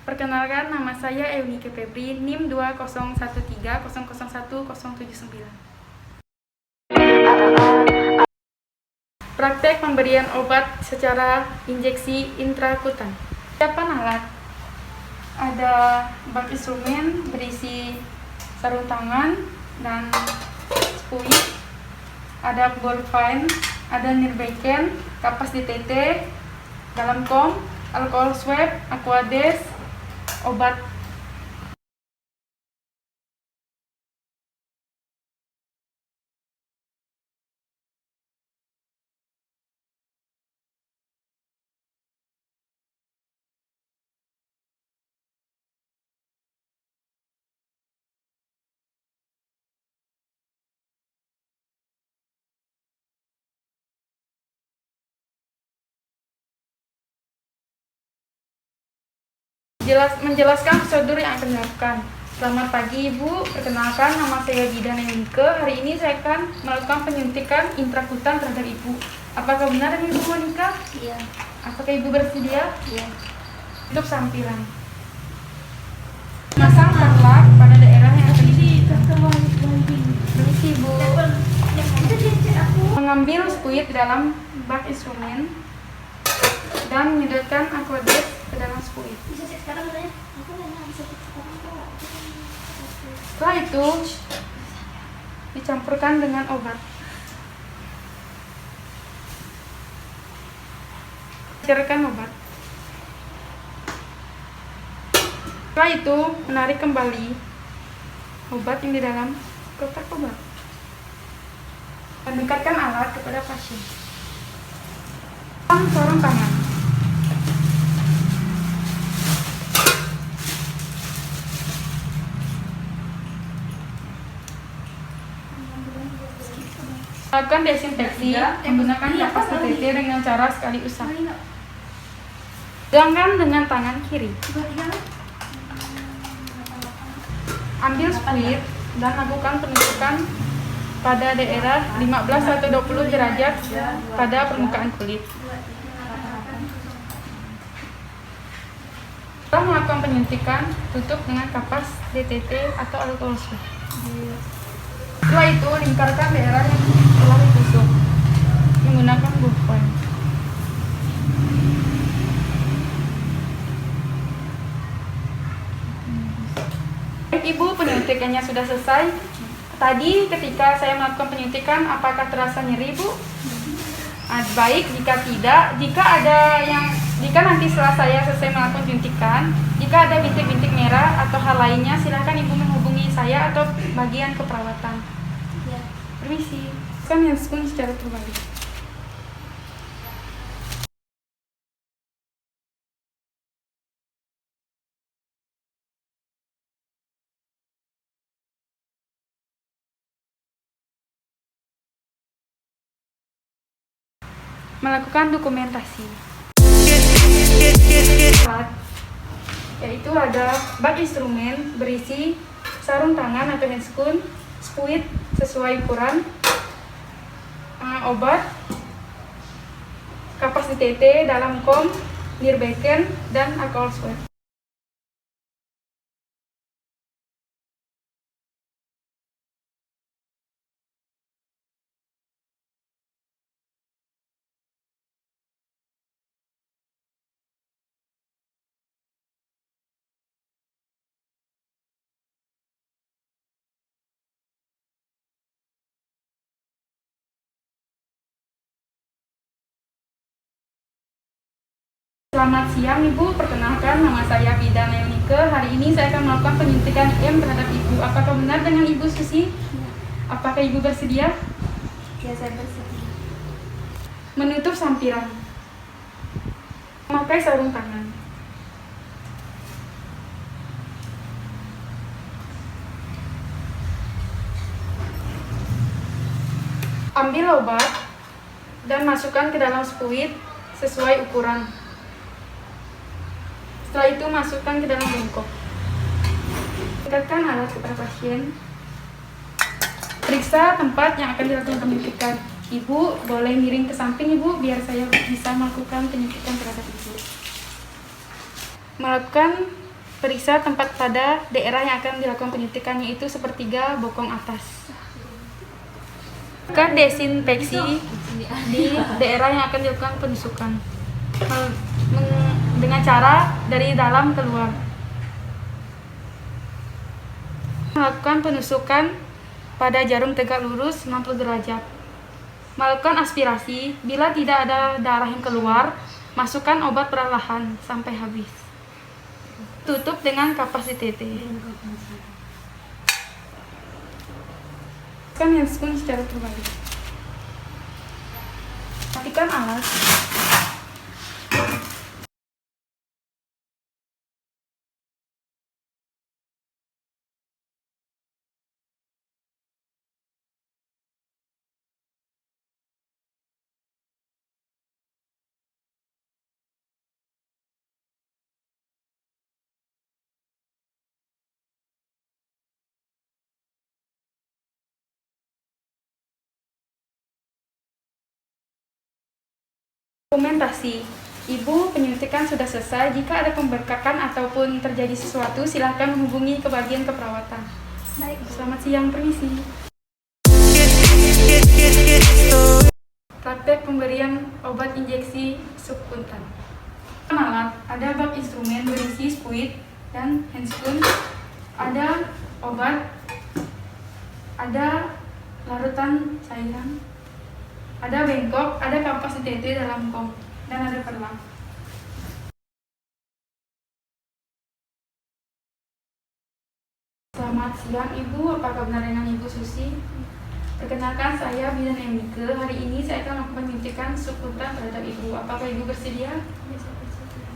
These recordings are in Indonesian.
Perkenalkan, nama saya Eunike Febri, NIM 20130010079. Praktek pemberian obat secara injeksi intrakutan. Persiapan alat: ada bak instrumen berisi sarung tangan dan spuit, ada ballpoint, ada nirbecken, kapas DTT, dalam kom, alkohol swab, aquades, obat. Menjelaskan prosedur yang akan dilakukan. Selamat pagi Ibu, perkenalkan nama saya Bidan Eunike. Hari ini saya akan melakukan penyuntikan intrakutan terhadap Ibu. Apakah benar dengan Ibu Monika? Iya. Apakah Ibu bersedia? Iya. Untuk sampiran. Masang perlak pada daerah yang akan Permisi Ibu. Mengambil spuit dalam bak instrumen dan menyedotkan aquades ke dalam spuit. Setelah itu dicampurkan dengan obat. Cairkan obat. Setelah itu menarik kembali obat yang di dalam kotak obat. Dan dekatkan alat kepada pasien. Sarung tangan. Lakukan desinfeksi menggunakan kapas DTT dengan cara sekali usap. Pegangan dengan tangan kiri. Ambil spuit dan lakukan penutupan pada daerah 15 atau 20 derajat pada permukaan kulit. Setelah melakukan penyuntikan, tutup dengan kapas DTT atau alkohol swab. Setelah itu, lingkarkan daerah yang telah ditusuk menggunakan ballpoint. Baik Ibu, penyuntikannya sudah selesai. Tadi ketika saya melakukan penyuntikan, apakah terasa nyeri Bu? Baik, jika tidak, jika nanti setelah saya selesai melakukan penyuntikan, jika ada bintik-bintik merah atau hal lainnya, silakan Ibu menghubungi saya atau bagian keperawatan. Ya. Permisi. Kan handscoon secara terbalik. Melakukan dokumentasi. Yaitu ada bak instrumen berisi sarung tangan atau handscoon, spuit sesuai ukuran, obat, kapas DTT, dalam kom, nirbecken, dan alkohol swab. Selamat siang Ibu, perkenalkan nama saya Bidan Eunike. Hari ini saya akan melakukan penyuntikan IM terhadap Ibu. Apakah benar dengan Ibu Susi? Apakah Ibu bersedia? Ya, saya bersedia. Menutup sampiran. Memakai sarung tangan. Ambil obat dan masukkan ke dalam spuit sesuai ukuran. Setelah itu masukkan ke dalam bungkuk. Dekatkan alat kepada pasien. Periksa tempat yang akan dilakukan penyuntikan. Ibu boleh miring ke samping Ibu biar saya bisa melakukan penyuntikan terhadap Ibu. Melakukan periksa tempat pada daerah yang akan dilakukan penyuntikan, yaitu sepertiga bokong atas. Lakukan desinfeksi di daerah yang akan dilakukan penusukan dengan cara dari dalam keluar. Melakukan penusukan pada jarum tegak lurus 90 derajat. Melakukan aspirasi, bila tidak ada darah yang keluar, masukkan obat perlahan sampai habis. Tutup dengan kapas TT. Kan handscoon secara terbalik. Matikan alat. Dokumentasi. Ibu, penyuntikan sudah selesai. Jika ada pembengkakan ataupun terjadi sesuatu, silahkan menghubungi ke bagian keperawatan. Baik, selamat siang, permisi. Praktek pemberian obat injeksi subkuntan. Alat, ada bak instrumen berisi spuit dan handscoon, ada obat, ada larutan cairan, ada bengkok, ada kapas TT dalam kom, dan ada perlang. Selamat siang Ibu, apakah benar dengan Ibu Susi? Perkenalkan, saya Bidan Emike. Hari ini saya akan melakukan penyuntikan subkuntan terhadap Ibu. Apakah Ibu bersedia?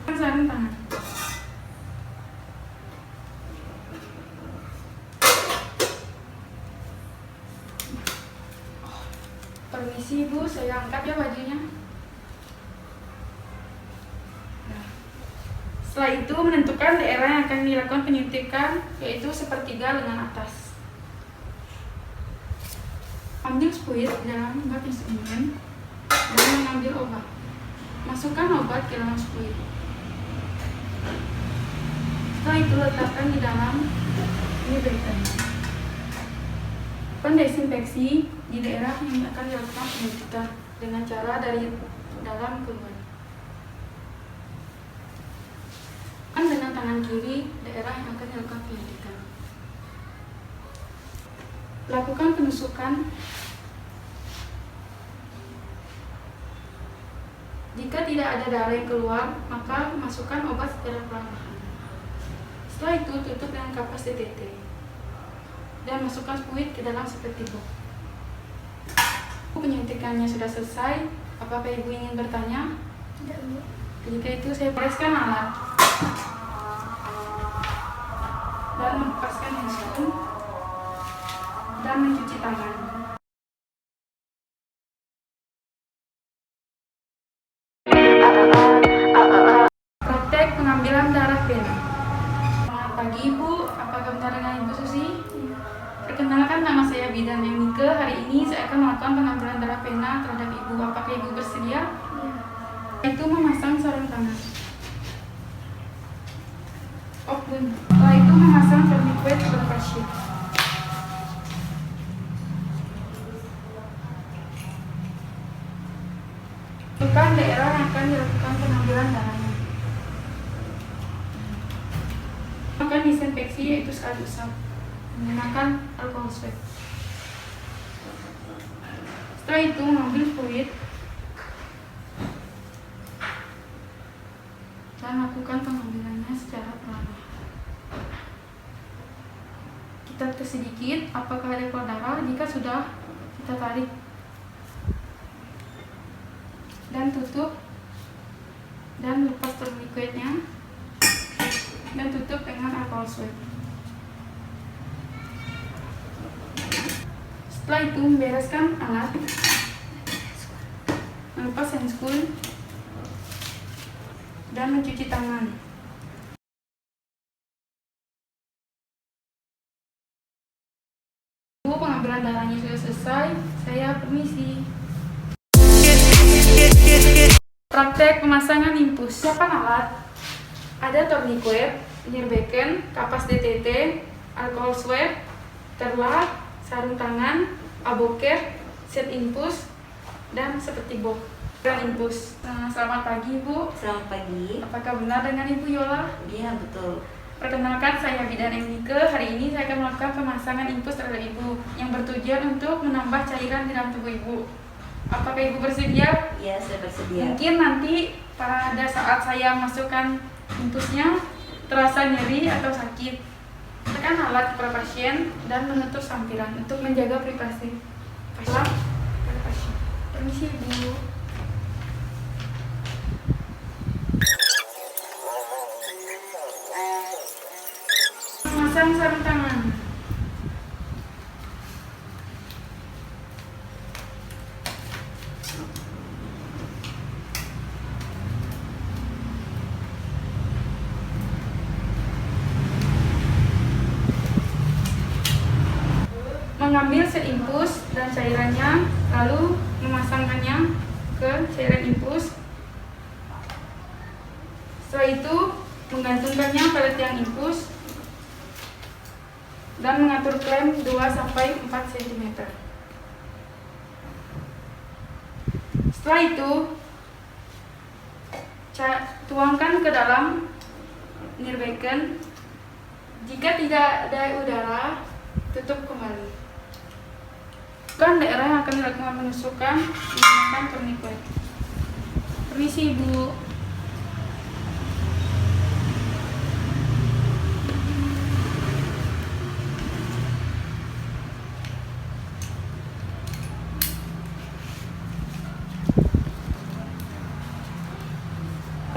Sarung tangan. Permisi Ibu, saya angkat ya bajunya. Setelah itu menentukan daerah yang akan dilakukan penyuntikan, yaitu sepertiga lengan atas. Ambil spuit dalam bak instrumen dan mengambil obat. Masukkan obat ke dalam spuit. Setelah itu letakkan di dalam ini beritanya. Pendesinfeksi di daerah yang akan dilakukan penyuntikan dengan cara dari dalam keluar. Dengan tangan kiri daerah yang akan dilakukan penyuntikan. Lakukan penusukan. Jika tidak ada darah yang keluar, maka masukkan obat secara perlahan. Setelah itu tutup dengan kapas TT dan masukkan spuit ke dalam seperti box. Penyuntikannya sudah selesai. Apakah Ibu ingin bertanya? Tidak, Bu. Jika itu saya pereskan alat dan melepaskan handscoon dan mencuci tangan. Praktek pengambilan darah pena. Selamat pagi Ibu, apakah benar dengan Ibu Susi? Perkenalkan, nama saya Bidan Emike. Hari ini saya akan melakukan pengambilan darah pena terhadap Ibu. Apakah Ibu bersedia? Itu memasang sarung tangan. Open. Setelah itu memasang tourniquet pada pasien. Bukan daerah yang akan dilakukan pengambilan darahnya. Akan disinfeksi, yaitu sekali usap menggunakan alkohol swab. Setelah itu mengambil fluid dan lakukan pengambilannya secara perlahan. Kita tes sedikit apakah ada keluar darah. Jika sudah, kita tarik dan tutup dan lepas tourniquetnya dan tutup dengan alkohol swab. Setelah itu membereskan alat, melepas handscoon dan mencuci tangan. Pengambilan darahnya sudah selesai. Saya permisi. Praktek pemasangan infus. Siapkan alat. Ada tourniquet, nirbeken, kapas DTT, alkohol swab, terlak, sarung tangan, aboker, set infus, dan seperti box dan infus. Selamat pagi Bu. Selamat pagi. Apakah benar dengan Ibu Yola? Iya, betul. Perkenalkan, saya Bidan Emike. Hari ini saya akan melakukan pemasangan infus terhadap Ibu yang bertujuan untuk menambah cairan di dalam tubuh Ibu. Apakah Ibu bersedia? Iya, saya bersedia. Mungkin nanti pada saat saya masukkan infusnya terasa nyeri atau sakit. Tekan alat kepada pasien dan menutup sampiran untuk menjaga privasi pasien. Permisi Ibu. Memasang sarung tangan. Mengambil set infus dan cairannya, lalu memasangkannya ke cairan infus. Setelah itu menggantungkannya pada tiang infus dan mengatur klem 2-4 cm. Setelah itu tuangkan ke dalam nirbeken. Jika tidak ada udara, tutup kembali. Bukan daerah yang akan dilakukan penusukan menggunakan tourniquet. Permisi Ibu.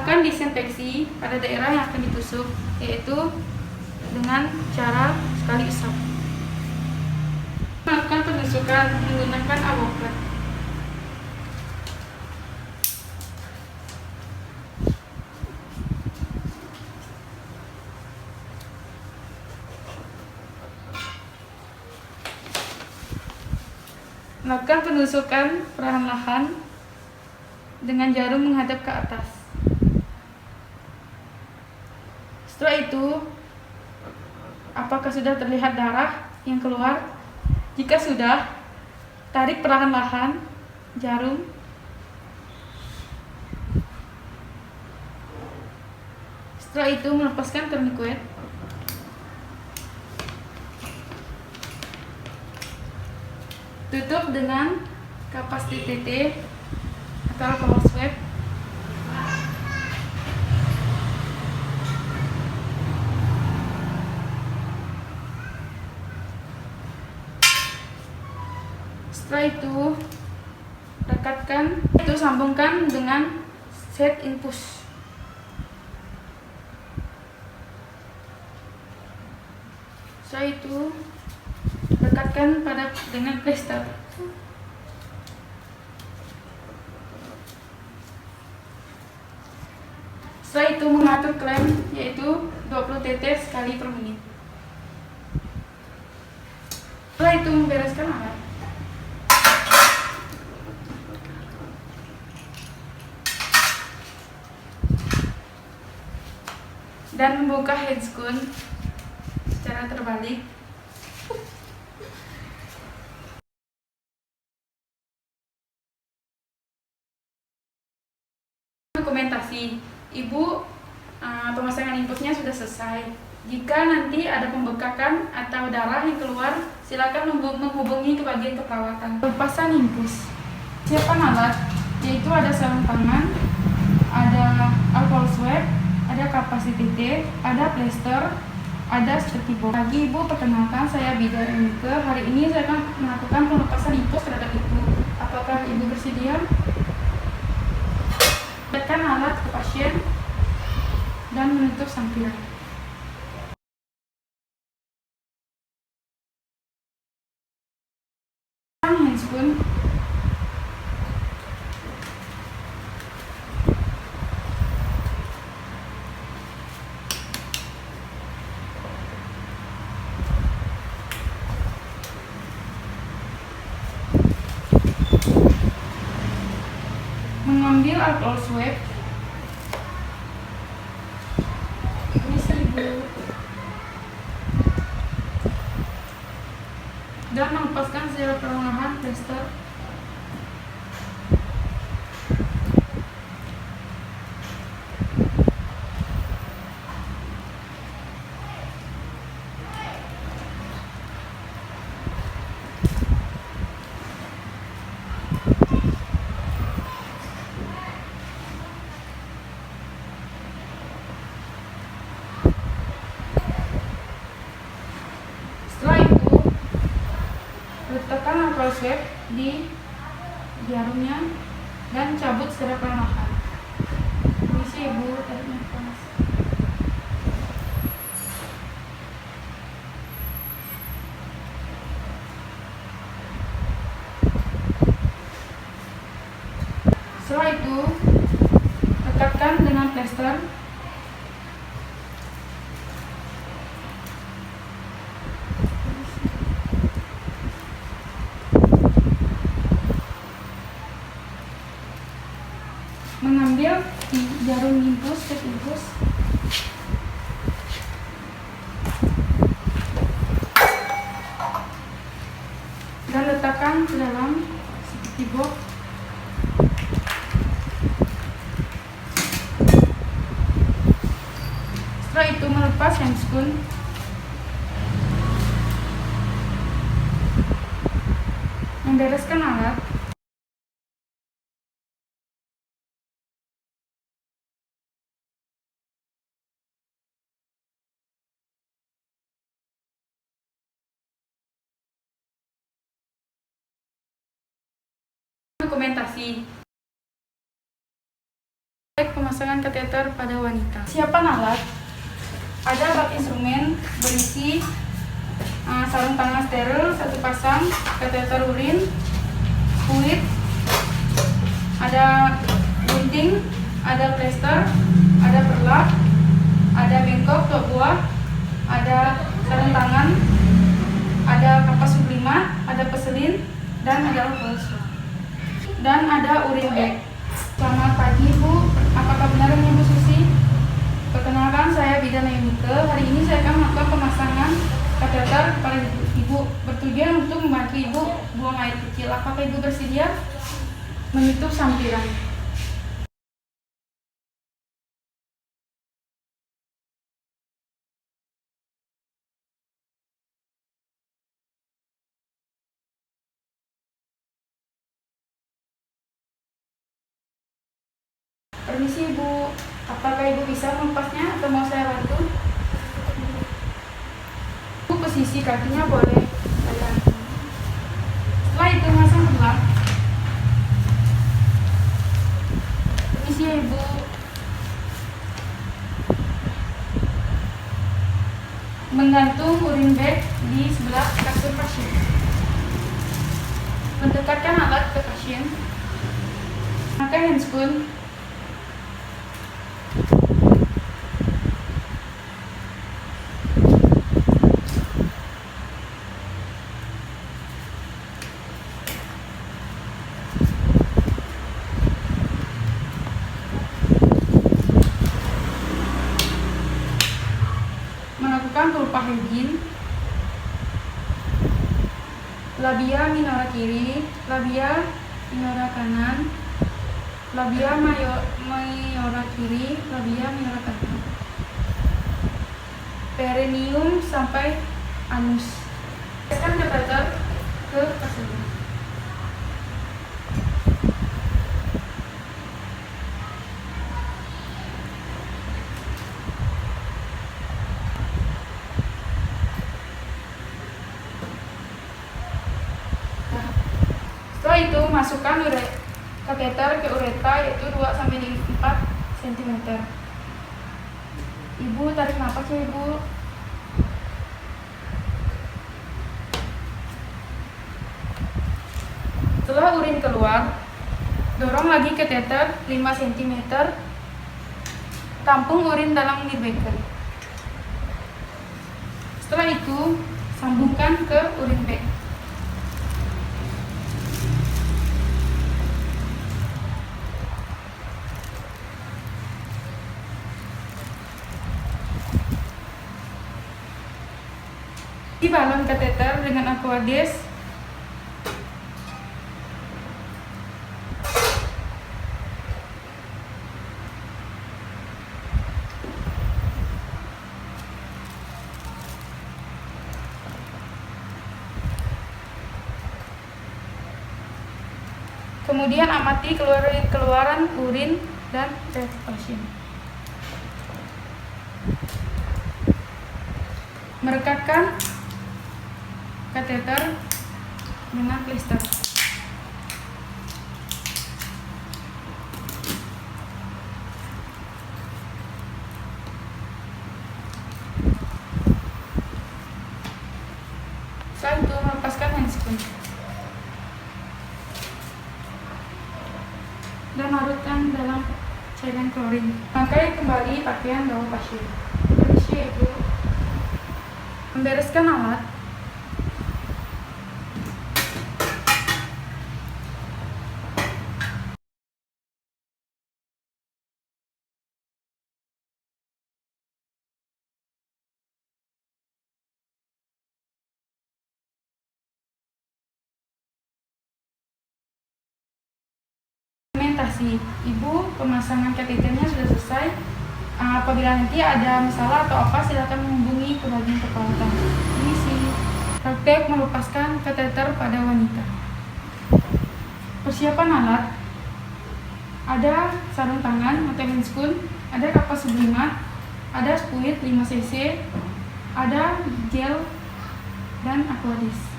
Lakukan disinfeksi pada daerah yang akan ditusuk, yaitu dengan cara sekali usap. Melakukan penusukan menggunakan aboker. Melakukan penusukan perlahan-lahan dengan jarum menghadap ke atas. Setelah itu, apakah sudah terlihat darah yang keluar? Jika sudah, tarik perlahan-lahan jarum. Setelah itu melepaskan tourniquet. Tutup dengan kapas DTT atau alkohol swab. Setelah itu rekatkan, sambungkan dengan set infus. Setelah itu rekatkan dengan plester. Setelah itu mengatur klem, yaitu 20 tetes sekali per menit. Setelah itu membereskan alat. Dan membuka headskun secara terbalik. Dokumentasi, Ibu, pemasangan infusnya sudah selesai. Jika nanti ada pembekakan atau darah yang keluar, silakan menghubungi ke bagian keperawatan. Pelepasan infus. Siapkan alat, yaitu ada sarung tangan, ada alkohol swab, ada kapas DTT, ada plester, ada seperti box. Lagi Ibu, perkenalkan, saya Bidan Emike. Hari ini saya akan melakukan pelepasan infus terhadap Ibu. Apakah Ibu bersedia? Dekatkan alat ke pasien dan menutup sampiran. Handscoon. Mengambil alkohol swab. Ini 1000. lepaskan secara perlahan plester. Setelah itu, letakkan alcohol swab di jarumnya dan cabut secara perlahan. Permisi Ibu, tariknya panas. Setelah itu, lekatkan dengan plester. Mengambil jarum infus ke infus dan letakkan ke dalam seperti box. Setelah itu melepas handscoon. Membereskan alat. Dokumentasi pemasangan kateter pada wanita. Siapan alat: ada bak instrumen berisi sarung tangan steril 1 pasang, kateter urin, fluid, ada gunting, ada plester, ada perlak, ada bengkok 2 buah, ada sarung tangan, ada kapas sublimat, ada peselin, dan ada alkohol swab. Dan ada urin bag. Selamat pagi Bu, apakah benar ini Bu Susi? Perkenalkan, saya Bidan Ayunike. Hari ini saya akan melakukan pemasangan kateter pada Ibu, bertujuan untuk membantu Ibu buang air kecil. Apakah Ibu bersedia menutup sampiran? Permisi Ibu, apakah Ibu bisa melepasnya atau mau saya bantu? Ibu posisi kakinya boleh jalan. Setelah itu masang perlak. Permisi ya Ibu. Menggantung urin bag di sebelah kasur pasien. Mendekatkan alat ke pasien. Pakai handscoon. Melakukan pelupa hygiene. Labia minora kiri, labia minora kanan, labia mayora kiri, labia minora kanan, perineum sampai anus. Tekan kateter ke pasien. Setelah itu masukkan kateter ke ureta yaitu 2-4 cm. Ibu tarik nafas ya Ibu. Setelah urin keluar, dorong lagi kateter 5 cm. Tampung urin dalam beaker. Setelah itu sambungkan ke urin bag. Isi balon kateter dengan aquades Kemudian amati keluaran urin dan tes pasien. Merekatkan kateter dengan plester. Setelah itu melepaskan handscoon dan larutkan dalam cairan klorin. Pakai kembali pakaian bawah pasien. Permisi Ibu. Membereskan alat. Implementasi. Ibu, pemasangan kateternya sudah selesai. Apabila nanti ada masalah atau apa, silakan menghubungi ke bagian keperawatan. Ini sih praktek melepaskan kateter pada wanita. Persiapan alat. Ada sarung tangan atau handscoon, ada kapas sublimat, ada spuit 5 cc, ada gel dan aquadis.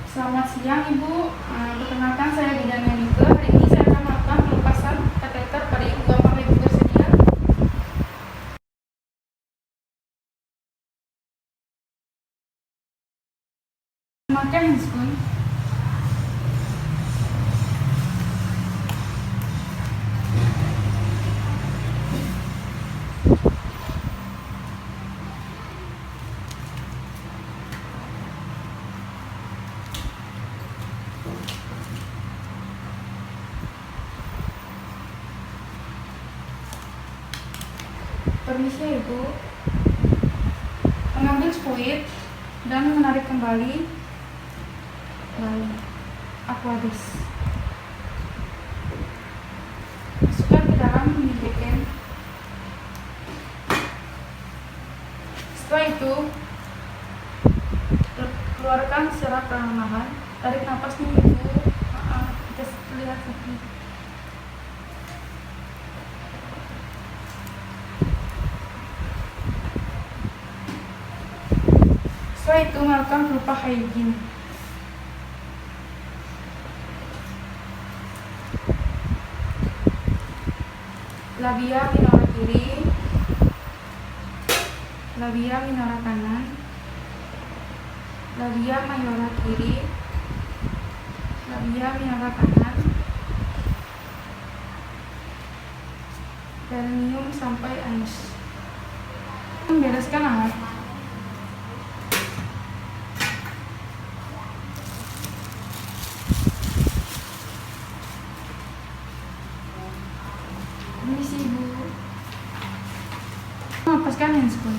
Selamat siang Ibu, perkenalkan saya Bidan Melike. Hari ini saya akan melakukan pelepasan kateter pada Ibu. Apakah Ibu bersedia? Memakai handscoon. Permisi Ibu. Mengambil spuit dan menarik kembali aquadis. Masukkan ke dalam BBM. Setelah itu keluarkan secara perlahan-lahan. Tarik nafasnya Ibu. Kita lihat lagi. Setelah itu melakukan berupa hygiene. Labia minora kiri, labia minora kanan, labia mayora kiri, labia minora kanan, perineum sampai anus. Membereskan alat. Permisi Ibu. Melepaskan handscoon.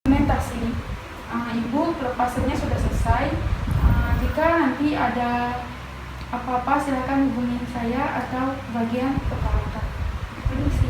Implementasi. Ibu, pelepasannya sudah selesai. Jika nanti ada apa-apa silakan hubungi saya atau bagian keperawatan. Permisi.